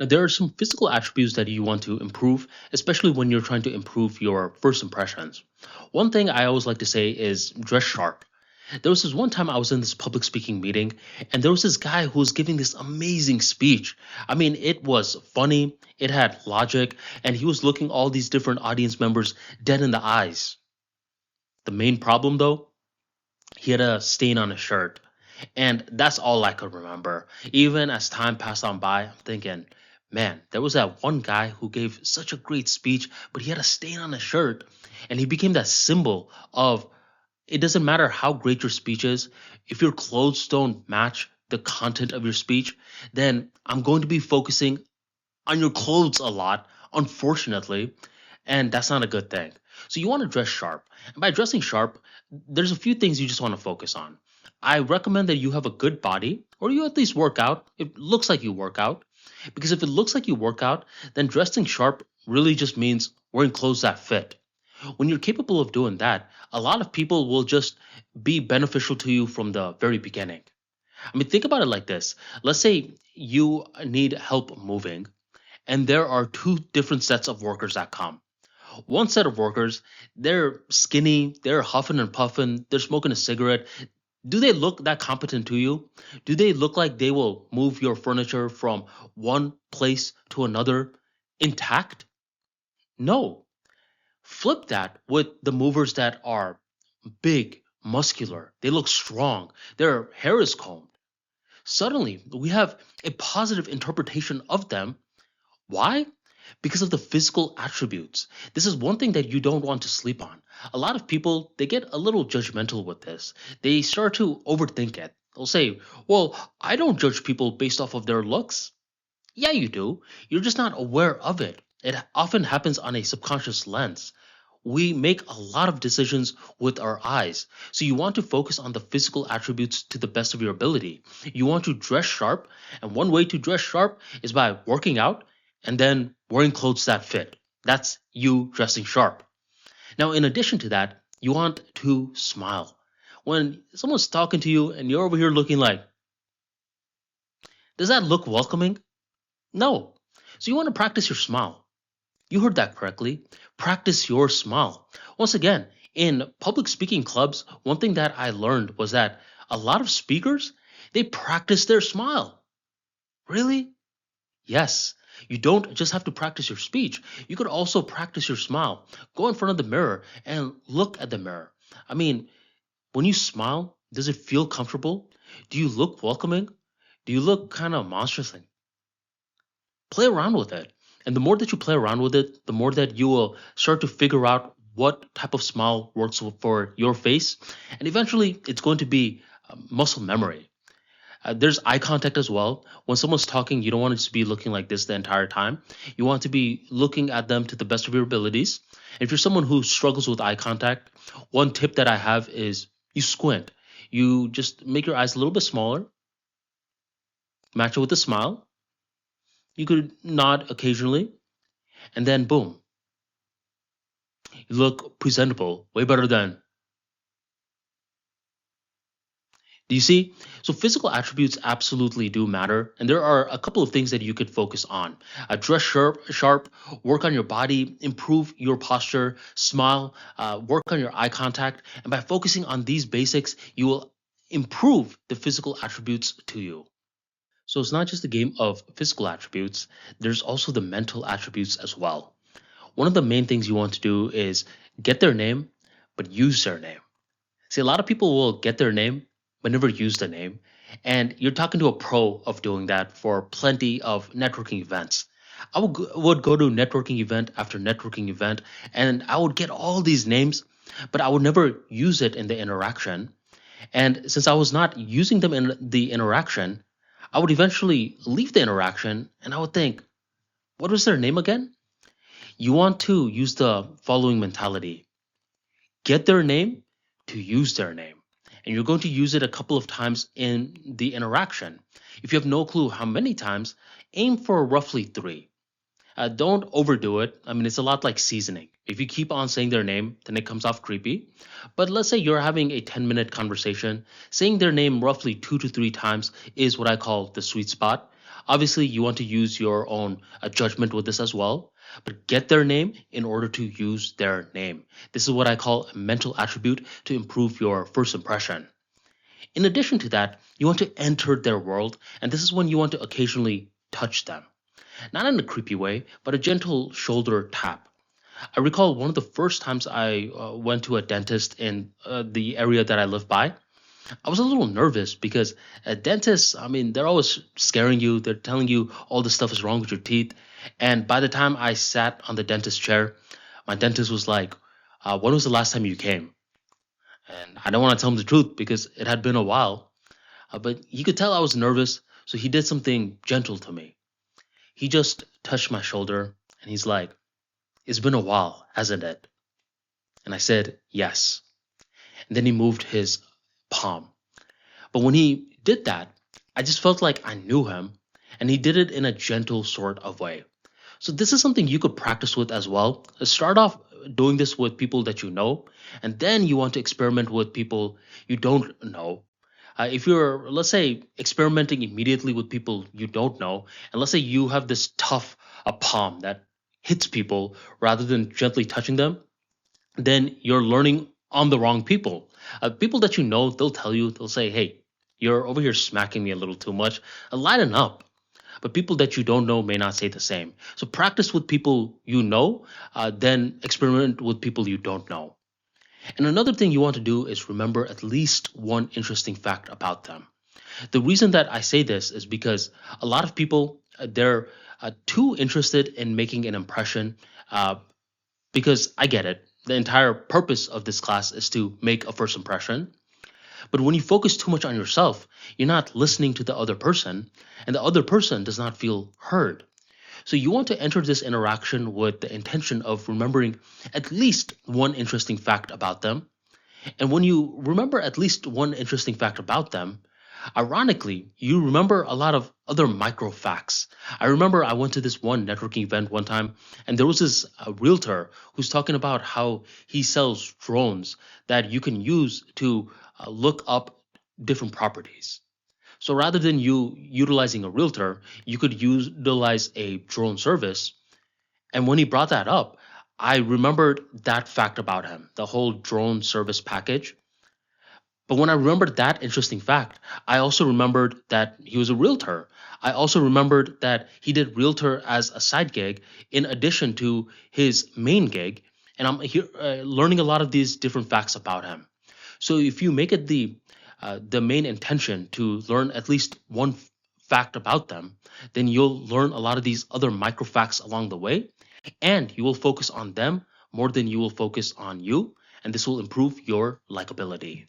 Now, there are some physical attributes that you want to improve, especially when you're trying to improve your first impressions. One thing I always like to say is dress sharp. There was this one time I was in this public speaking meeting, and there was this guy who was giving this amazing speech. I mean, it was funny, it had logic, and he was looking all these different audience members dead in the eyes. The main problem, though, he had a stain on his shirt. And that's all I could remember. Even as time passed on by, I'm thinking, man, there was that one guy who gave such a great speech, but he had a stain on his shirt. And he became that symbol of it doesn't matter how great your speech is, if your clothes don't match the content of your speech, then I'm going to be focusing on your clothes a lot, unfortunately, and that's not a good thing. So you want to dress sharp. And by dressing sharp, there's a few things you just want to focus on. I recommend that you have a good body or you at least work out. It looks like you work out. Because if it looks like you work out, then dressing sharp really just means wearing clothes that fit. When you're capable of doing that, a lot of people will just be beneficial to you from the very beginning. I mean, think about it like this. Let's say you need help moving and there are two different sets of workers that come. One set of workers, they're skinny, they're huffing and puffing, they're smoking a cigarette. Do they look that competent to you? Do they look like they will move your furniture from one place to another intact? No. Flip that with the movers that are big, muscular, they look strong, their hair is combed. Suddenly, we have a positive interpretation of them. Why? Because of the physical attributes. This is one thing that you don't want to sleep on. A lot of people, they get a little judgmental with this. They start to overthink it. They'll say, well, I don't judge people based off of their looks. Yeah, you do. You're just not aware of it. It often happens on a subconscious lens. We make a lot of decisions with our eyes. So you want to focus on the physical attributes to the best of your ability. You want to dress sharp, and one way to dress sharp is by working out and then wearing clothes that fit. That's you dressing sharp. Now, in addition to that, you want to smile. When someone's talking to you and you're over here looking like, does that look welcoming? No. So you want to practice your smile. You heard that correctly. Practice your smile. Once again, in public speaking clubs, one thing that I learned was that a lot of speakers, they practice their smile. Really? Yes. You don't just have to practice your speech. You could also practice your smile. Go in front of the mirror and look at the mirror. I mean, when you smile, does it feel comfortable? Do you look welcoming? Do you look kind of monstrous? Play around with it. And the more that you play around with it, the more that you will start to figure out what type of smile works for your face. And eventually, it's going to be muscle memory. There's eye contact as well. When someone's talking, you don't want it to be looking like this the entire time. You want to be looking at them to the best of your abilities. If you're someone who struggles with eye contact, one tip that I have is you squint. You just make your eyes a little bit smaller, match it with a smile. You could nod occasionally, and then boom, you look presentable, way better than. Do you see? So physical attributes absolutely do matter, and there are a couple of things that you could focus on. Dress sharp, work on your body, improve your posture, smile, work on your eye contact, and by focusing on these basics, you will improve the physical attributes to you. So it's not just a game of physical attributes, there's also the mental attributes as well. One of the main things you want to do is get their name, but use their name. See, a lot of people will get their name, but never use the name. And you're talking to a pro of doing that for plenty of networking events. I would go to networking event after networking event, and I would get all these names, but I would never use it in the interaction. And since I was not using them in the interaction, I would eventually leave the interaction and I would think, what was their name again? You want to use the following mentality: get their name to use their name. And you're going to use it a couple of times in the interaction. If you have no clue how many times, aim for roughly three. Don't overdo it. I mean, it's a lot like seasoning. If you keep on saying their name, then it comes off creepy. But let's say you're having a 10-minute conversation. Saying their name roughly 2 to 3 times is what I call the sweet spot. Obviously, you want to use your own judgment with this as well, but get their name in order to use their name. This is what I call a mental attribute to improve your first impression. In addition to that, you want to enter their world, and this is when you want to occasionally touch them. Not in a creepy way, but a gentle shoulder tap. I recall one of the first times I went to a dentist in the area that I live by. I was a little nervous because dentists, I mean, they're always scaring you. They're telling you all this stuff is wrong with your teeth. And by the time I sat on the dentist chair, my dentist was like, when was the last time you came? And I don't want to tell him the truth because it had been a while. But he could tell I was nervous, so he did something gentle to me. He just touched my shoulder and he's like, "It's been a while, hasn't it?" And I said, "Yes." And then he moved his palm. But when he did that, I just felt like I knew him, and he did it in a gentle sort of way. So this is something you could practice with as well. Start off doing this with people that you know, and then you want to experiment with people you don't know. If you're, let's say, experimenting immediately with people you don't know, and let's say you have this tough palm that hits people rather than gently touching them, then you're learning on the wrong people. People that you know, they'll tell you, they'll say, "Hey, you're over here smacking me a little too much. Lighten up." But people that you don't know may not say the same. So practice with people you know, then experiment with people you don't know. And another thing you want to do is remember at least one interesting fact about them. The reason that I say this is because a lot of people, they're too interested in making an impression because I get it. The entire purpose of this class is to make a first impression. But when you focus too much on yourself, you're not listening to the other person, and the other person does not feel heard. So you want to enter this interaction with the intention of remembering at least one interesting fact about them. And when you remember at least one interesting fact about them, ironically, you remember a lot of other micro facts. I remember I went to this one networking event one time, and there was this realtor who's talking about how he sells drones that you can use to look up different properties. So rather than you utilizing a realtor, you could utilize a drone service. And when he brought that up, I remembered that fact about him, the whole drone service package. But when I remembered that interesting fact, I also remembered that he was a realtor. I also remembered that he did realtor as a side gig in addition to his main gig. And I'm here learning a lot of these different facts about him. So if you make it the main intention to learn at least one fact about them, then you'll learn a lot of these other micro facts along the way, and you will focus on them more than you will focus on you, and this will improve your likability.